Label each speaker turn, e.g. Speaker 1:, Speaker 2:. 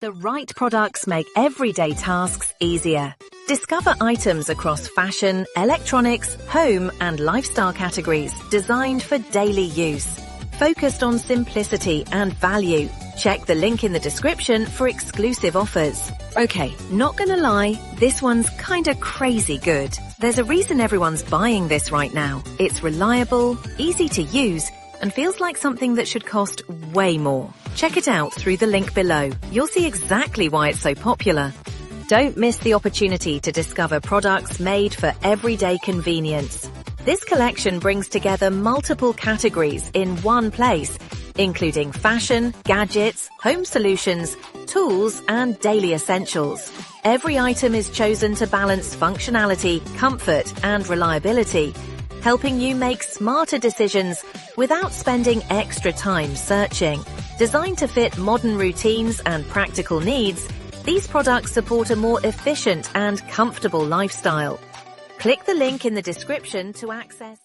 Speaker 1: The right products make everyday tasks easier. Discover items across fashion, electronics, home and lifestyle categories designed for daily use. Focused on simplicity and value. Check the link in the description for exclusive offers. Okay, not gonna lie, this one's kinda crazy good. There's a reason everyone's buying this right now. It's reliable, easy to use, and feels like something that should cost way more. Check it out through the link below. You'll see exactly why it's so popular. Don't miss the opportunity to discover products made for everyday convenience. This collection brings together multiple categories in one place, including fashion, gadgets, home solutions, tools, and daily essentials. Every item is chosen to balance functionality, comfort, and reliability, helping you make smarter decisions without spending extra time searching. Designed to fit modern routines and practical needs, these products support a more efficient and comfortable lifestyle. Click the link in the description to access